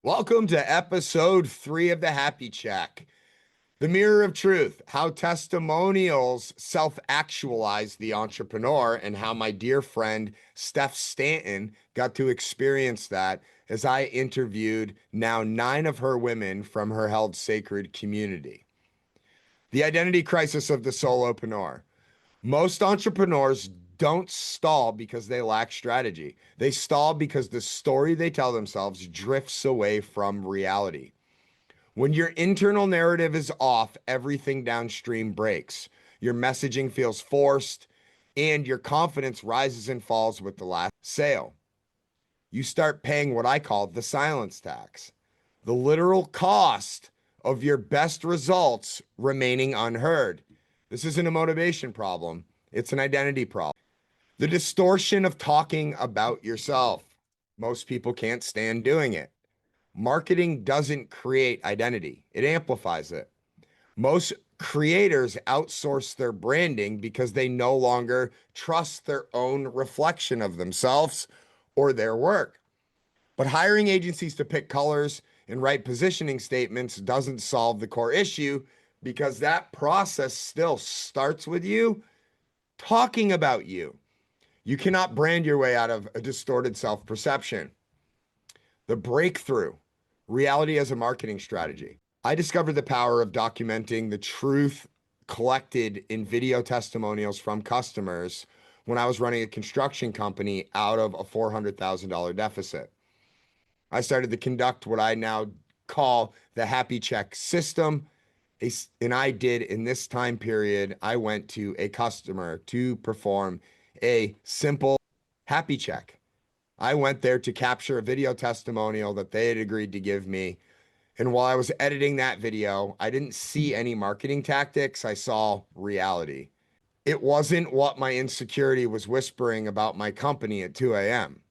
Welcome to episode 3 of the Happy Check, the mirror of truth, how testimonials self-actualize the entrepreneur, and how my dear friend Steph Stanton got to experience that as I interviewed now 9 of her women from her held sacred community. The identity crisis of the solopreneur. Most entrepreneurs don't stall because they lack strategy. They stall because the story they tell themselves drifts away from reality. When your internal narrative is off, everything downstream breaks. Your messaging feels forced, and your confidence rises and falls with the last sale. You start paying what I call the silence tax, the literal cost of your best results remaining unheard. This isn't a motivation problem, it's an identity problem. The distortion of talking about yourself. Most people can't stand doing it. Marketing doesn't create identity, it amplifies it. Most creators outsource their branding because they no longer trust their own reflection of themselves or their work. But hiring agencies to pick colors and write positioning statements doesn't solve the core issue, because that process still starts with you talking about you. You cannot brand your way out of a distorted self perception. The breakthrough, reality as a marketing strategy. I discovered the power of documenting the truth collected in video testimonials from customers when I was running a construction company out of a $400,000 deficit. I started to conduct what I now call the Happy Check system. And I did, in this time period, I went to a customer to perform a simple Happy Check. I went there to capture a video testimonial that they had agreed to give me. And while I was editing that video, I didn't see any marketing tactics. I saw reality. It wasn't what my insecurity was whispering about my company at 2 a.m.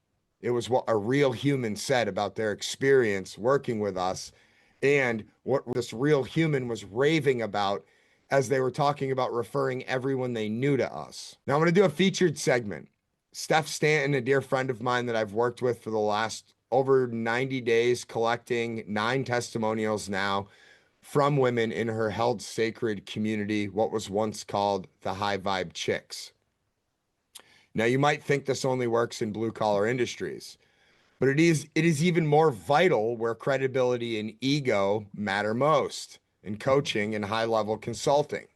It was what a real human said about their experience working with us, and what this real human was raving about as they were talking about referring everyone they knew to us. Now I'm going to do a featured segment. Steph Stanton, a dear friend of mine that I've worked with for the last over 90 days, collecting 9 testimonials now from women in her held sacred community, what was once called the High Vibe Chicks. Now, you might think this only works in blue collar industries, but it is even more vital where credibility and ego matter most, in coaching and high level consulting.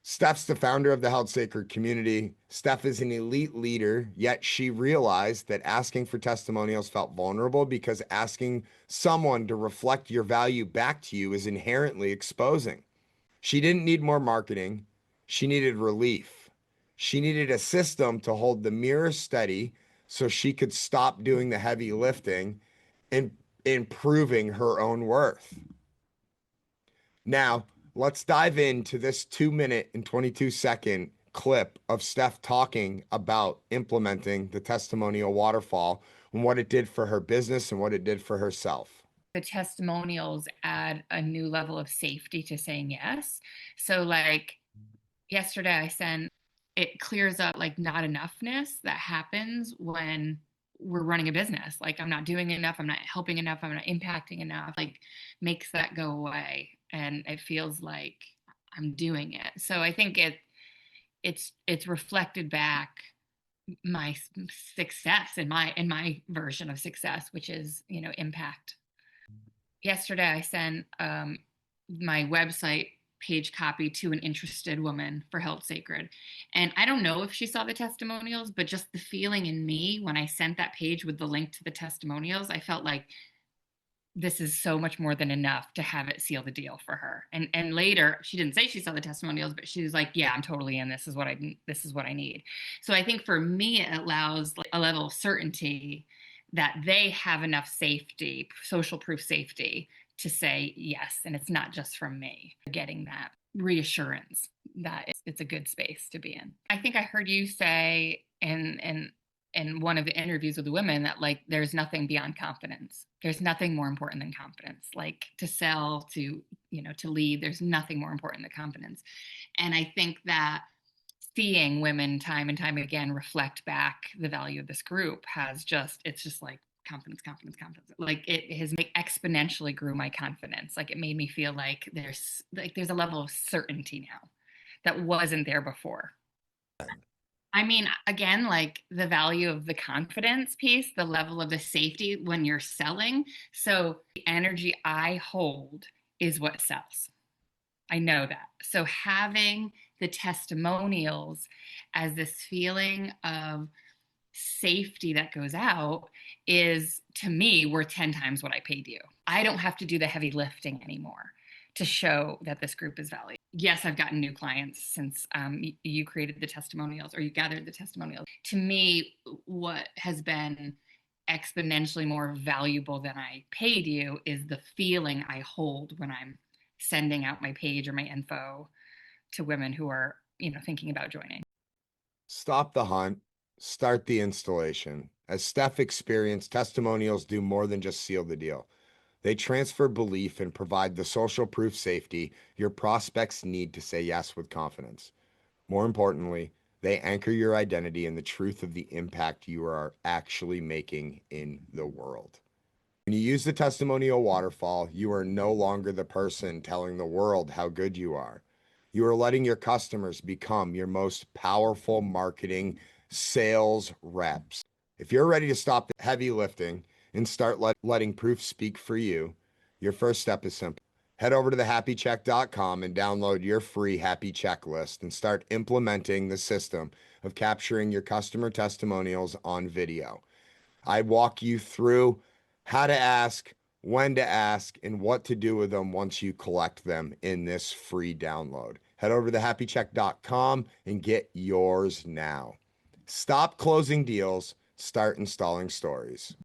Steph's the founder of the Held Sacred community. Steph is an elite leader, yet she realized that asking for testimonials felt vulnerable because asking someone to reflect your value back to you is inherently exposing. She didn't need more marketing. She needed relief. She needed a system to hold the mirror steady so she could stop doing the heavy lifting and improving her own worth. Now, let's dive into this 2 minute and 22-second clip of Steph talking about implementing the testimonial waterfall and what it did for her business and what it did for herself. The testimonials add a new level of safety to saying yes. So like yesterday I sent, it clears up like not enoughness that happens when we're running a business. Like I'm not doing enough, I'm not helping enough, I'm not impacting enough, like makes that go away. And it feels like I'm doing it. So I think it's reflected back my success in my version of success, which is, impact. Yesterday I sent my website page copy to an interested woman for Held Sacred. And I don't know if she saw the testimonials, but just the feeling in me when I sent that page with the link to the testimonials, I felt like this is so much more than enough to have it seal the deal for her. And later, she didn't say she saw the testimonials, but she was like, "Yeah, I'm totally in. This is what I need." So I think for me, it allows like a level of certainty that they have enough safety, social proof safety, to say yes, and it's not just from me. Getting that reassurance that it's a good space to be in. I think I heard you say in one of the interviews with the women that like there's nothing beyond confidence. There's nothing more important than confidence. Like to sell, to lead, there's nothing more important than confidence. And I think that seeing women time and time again reflect back the value of this group it's just like confidence, confidence, confidence. Like it has like exponentially grew my confidence. Like it made me feel like there's a level of certainty now that wasn't there before. I mean, again, like the value of the confidence piece, the level of the safety when you're selling. So the energy I hold is what sells. I know that. So having the testimonials as this feeling of safety that goes out is, to me, worth 10 times what I paid you. I don't have to do the heavy lifting anymore to show that this group is valued. Yes, I've gotten new clients since you created the testimonials or you gathered the testimonials. To me, what has been exponentially more valuable than I paid you is the feeling I hold when I'm sending out my page or my info to women who are, thinking about joining. Stop the hunt, start the installation. As Steph experienced, testimonials do more than just seal the deal. They transfer belief and provide the social proof safety your prospects need to say yes with confidence. More importantly, they anchor your identity in the truth of the impact you are actually making in the world. When you use the testimonial waterfall, you are no longer the person telling the world how good you are. You are letting your customers become your most powerful marketing sales reps. If you're ready to stop the heavy lifting and start letting proof speak for you, your first step is simple. Head over to thehappycheck.com and download your free happy checklist and start implementing the system of capturing your customer testimonials on video. I walk you through how to ask, when to ask, and what to do with them once you collect them in this free download. Head over to thehappycheck.com and get yours now. Stop closing deals, start installing stories.